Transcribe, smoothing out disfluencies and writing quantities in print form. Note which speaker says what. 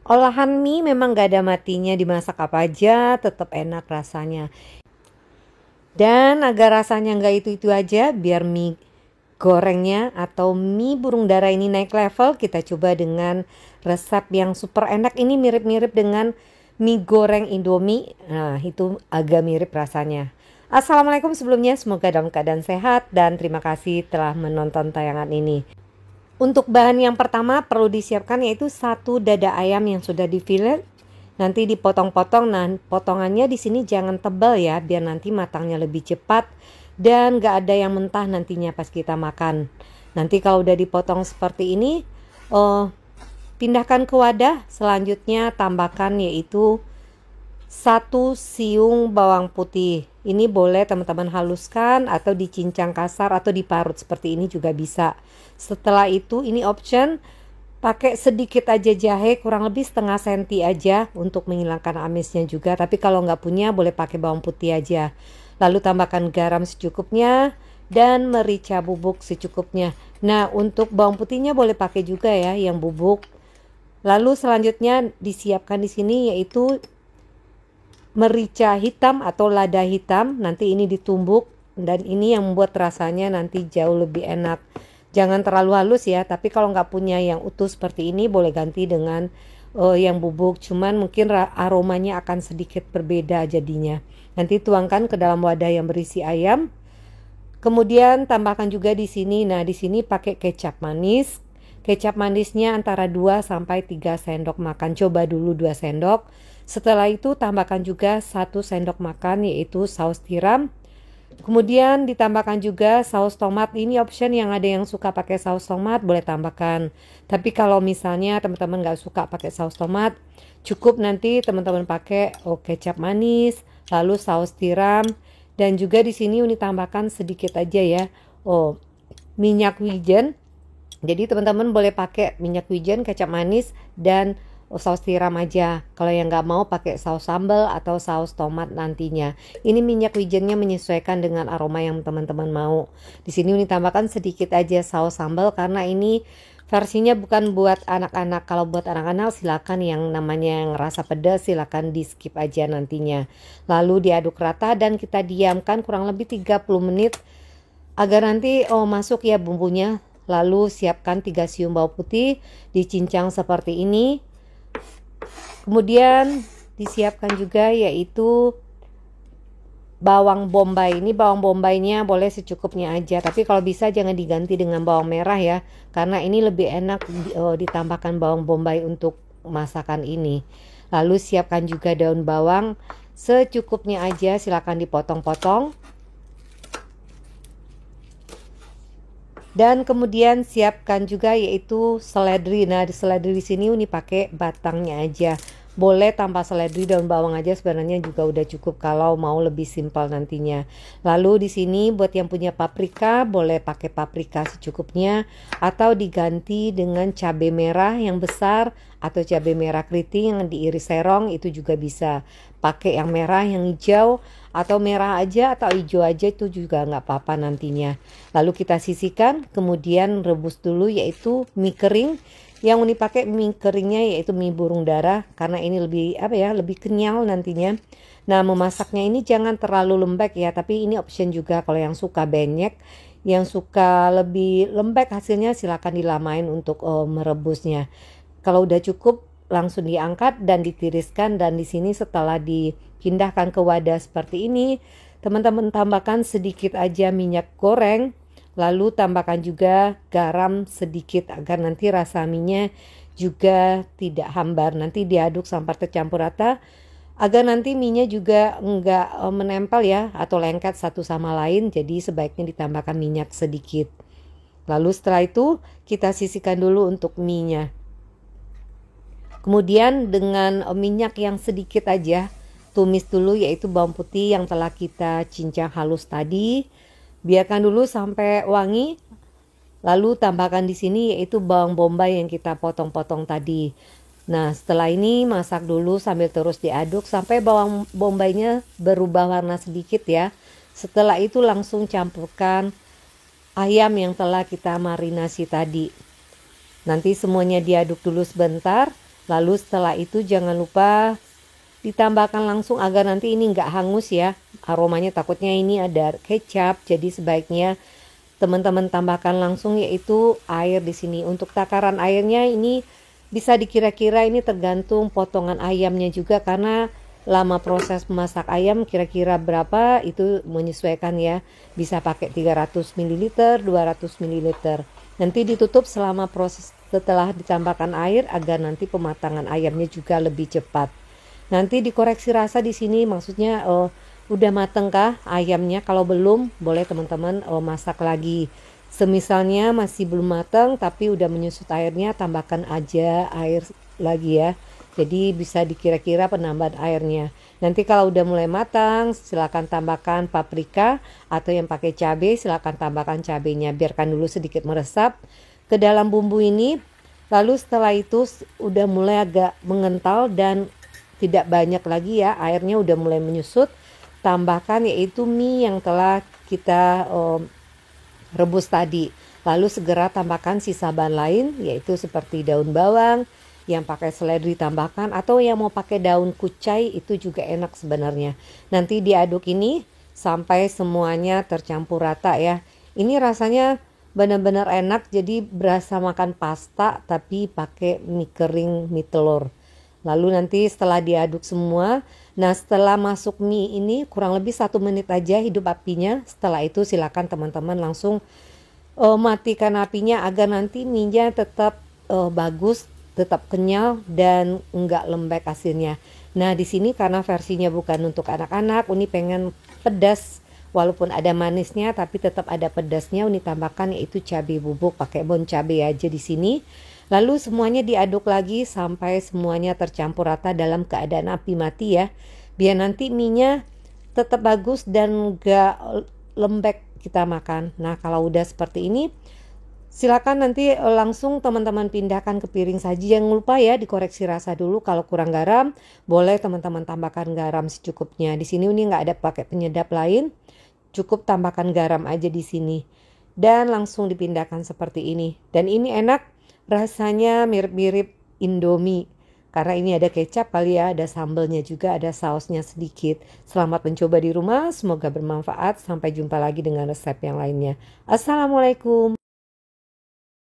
Speaker 1: Olahan mie memang gak ada matinya, dimasak apa aja tetap enak rasanya. Dan agar rasanya nggak itu-itu aja, biar mie gorengnya atau mie burung dara ini naik level, kita coba dengan resep yang super enak. Ini mirip-mirip dengan mie goreng Indomie. Nah, itu agak mirip rasanya. Assalamualaikum sebelumnya, semoga dalam keadaan sehat dan terima kasih telah menonton tayangan ini. Untuk bahan yang pertama perlu disiapkan yaitu 1 dada ayam yang sudah difilet. Nanti dipotong-potong. Nah, potongannya di sini jangan tebal ya, biar nanti matangnya lebih cepat dan gak ada yang mentah nantinya pas kita makan. Nanti kalau udah dipotong seperti ini, pindahkan ke wadah. Selanjutnya tambahkan yaitu 1 siung bawang putih. Ini boleh teman-teman haluskan atau dicincang kasar atau diparut seperti ini juga bisa. Setelah itu ini option, pakai sedikit aja jahe, kurang lebih setengah senti aja untuk menghilangkan amisnya juga. Tapi kalau nggak punya boleh pakai bawang putih aja. Lalu tambahkan garam secukupnya dan merica bubuk secukupnya. Nah, untuk bawang putihnya boleh pakai juga ya yang bubuk. Lalu selanjutnya disiapkan di sini yaitu merica hitam atau lada hitam. Nanti ini ditumbuk dan ini yang membuat rasanya nanti jauh lebih enak. Jangan terlalu halus ya, tapi kalau nggak punya yang utuh seperti ini boleh ganti dengan yang bubuk. Cuman mungkin aromanya akan sedikit berbeda jadinya. Nanti tuangkan ke dalam wadah yang berisi ayam. Kemudian tambahkan juga di sini. Nah, di sini pakai kecap manis. Kecap manisnya antara 2 sampai 3 sendok makan. Coba dulu 2 sendok. Setelah itu tambahkan juga 1 sendok makan yaitu saus tiram. Kemudian ditambahkan juga saus tomat. Ini option, yang ada yang suka pakai saus tomat boleh tambahkan. Tapi kalau misalnya teman-teman nggak suka pakai saus tomat, cukup nanti teman-teman pakai kecap manis, lalu saus tiram, dan juga di sini Uni tambahkan sedikit aja ya minyak wijen. Jadi teman-teman boleh pakai minyak wijen, kecap manis, dan saus tiram aja. Kalau yang nggak mau pakai saus sambal atau saus tomat nantinya. Ini minyak wijennya menyesuaikan dengan aroma yang teman-teman mau. Di sini Uni tambahkan sedikit aja saus sambal karena ini versinya bukan buat anak-anak. Kalau buat anak-anak silakan yang namanya yang rasa pedas silakan di skip aja nantinya. Lalu diaduk rata dan kita diamkan kurang lebih 30 menit agar nanti masuk ya bumbunya. Lalu siapkan 3 siung bawang putih dicincang seperti ini. Kemudian disiapkan juga yaitu bawang bombay. Ini bawang bombaynya boleh secukupnya aja, tapi kalau bisa jangan diganti dengan bawang merah ya, karena ini lebih enak ditambahkan bawang bombay untuk masakan ini. Lalu siapkan juga daun bawang secukupnya aja, silakan dipotong-potong. Dan kemudian siapkan juga yaitu seledri. Nah, di seledri di sini Uni pakai batangnya aja. Boleh tanpa seledri, daun bawang aja sebenarnya juga udah cukup kalau mau lebih simpel nantinya. Lalu di sini buat yang punya paprika boleh pakai paprika secukupnya atau diganti dengan cabai merah yang besar atau cabai merah keriting yang diiris serong, itu juga bisa. Pakai yang merah, yang hijau, atau merah aja atau hijau aja itu juga nggak apa-apa nantinya. Lalu kita sisihkan, kemudian rebus dulu yaitu mie kering. Yang Uni pakai mie keringnya yaitu mie burung dara karena ini lebih lebih kenyal nantinya. Nah, memasaknya ini jangan terlalu lembek ya, tapi ini option juga. Kalau yang suka benyek, yang suka lebih lembek hasilnya silakan dilamain untuk merebusnya. Kalau udah cukup langsung diangkat dan ditiriskan, dan di sini setelah dipindahkan ke wadah seperti ini, teman-teman tambahkan sedikit aja minyak goreng, lalu tambahkan juga garam sedikit agar nanti rasa mie-nya juga tidak hambar. Nanti diaduk sampai tercampur rata agar nanti mie-nya juga enggak menempel ya atau lengket satu sama lain. Jadi sebaiknya ditambahkan minyak sedikit. Lalu setelah itu kita sisihkan dulu untuk mie-nya. Kemudian dengan minyak yang sedikit aja tumis dulu yaitu bawang putih yang telah kita cincang halus tadi. Biarkan dulu sampai wangi. Lalu tambahkan di sini yaitu bawang bombay yang kita potong-potong tadi. Nah, setelah ini masak dulu sambil terus diaduk sampai bawang bombaynya berubah warna sedikit ya. Setelah itu langsung campurkan ayam yang telah kita marinasi tadi. Nanti semuanya diaduk dulu sebentar. Lalu setelah itu jangan lupa ditambahkan langsung agar nanti ini nggak hangus ya. Aromanya takutnya ini ada kecap, jadi sebaiknya teman-teman tambahkan langsung yaitu air di sini. Untuk takaran airnya ini bisa dikira-kira, ini tergantung potongan ayamnya juga, karena lama proses memasak ayam kira-kira berapa itu menyesuaikan ya. Bisa pakai 300 ml, 200 ml. Nanti ditutup selama proses setelah ditambahkan air agar nanti pematangan ayamnya juga lebih cepat. Nanti dikoreksi rasa di sini, maksudnya udah mateng kah ayamnya? Kalau belum, boleh teman-teman masak lagi. Semisalnya masih belum mateng tapi udah menyusut airnya, tambahkan aja air lagi ya. Jadi bisa dikira-kira penambahan airnya. Nanti kalau udah mulai matang, silakan tambahkan paprika, atau yang pakai cabai silakan tambahkan cabenya. Biarkan dulu sedikit meresap ke dalam bumbu ini. Lalu setelah itu udah mulai agak mengental dan tidak banyak lagi ya, airnya udah mulai menyusut. Tambahkan yaitu mie yang telah kita rebus tadi. Lalu segera tambahkan sisa bahan lain, yaitu seperti daun bawang, yang pakai seledri tambahkan, atau yang mau pakai daun kucai itu juga enak sebenarnya. Nanti diaduk ini sampai semuanya tercampur rata ya. Ini rasanya benar-benar enak, jadi berasa makan pasta tapi pakai mie kering, mie telur. Lalu nanti setelah diaduk semua, nah setelah masuk mie ini kurang lebih 1 menit aja hidup apinya. Setelah itu silakan teman-teman langsung matikan apinya agar nanti mie-nya tetap bagus, tetap kenyal dan enggak lembek hasilnya. Nah di sini karena versinya bukan untuk anak-anak, Uni pengen pedas, walaupun ada manisnya tapi tetap ada pedasnya. Uni tambahkan yaitu cabai bubuk, pakai bon cabai aja di sini. Lalu semuanya diaduk lagi sampai semuanya tercampur rata dalam keadaan api mati ya. Biar nanti mie-nya tetap bagus dan enggak lembek kita makan. Nah kalau udah seperti ini, silakan nanti langsung teman-teman pindahkan ke piring saji. Jangan lupa ya dikoreksi rasa dulu. Kalau kurang garam, boleh teman-teman tambahkan garam secukupnya. Di sini Uni nggak ada pakai penyedap lain, cukup tambahkan garam aja di sini. Dan langsung dipindahkan seperti ini. Dan ini enak, rasanya mirip-mirip Indomie. Karena ini ada kecap kali ya, ada sambalnya juga, ada sausnya sedikit. Selamat mencoba di rumah, semoga bermanfaat. Sampai jumpa lagi dengan resep yang lainnya. Assalamualaikum.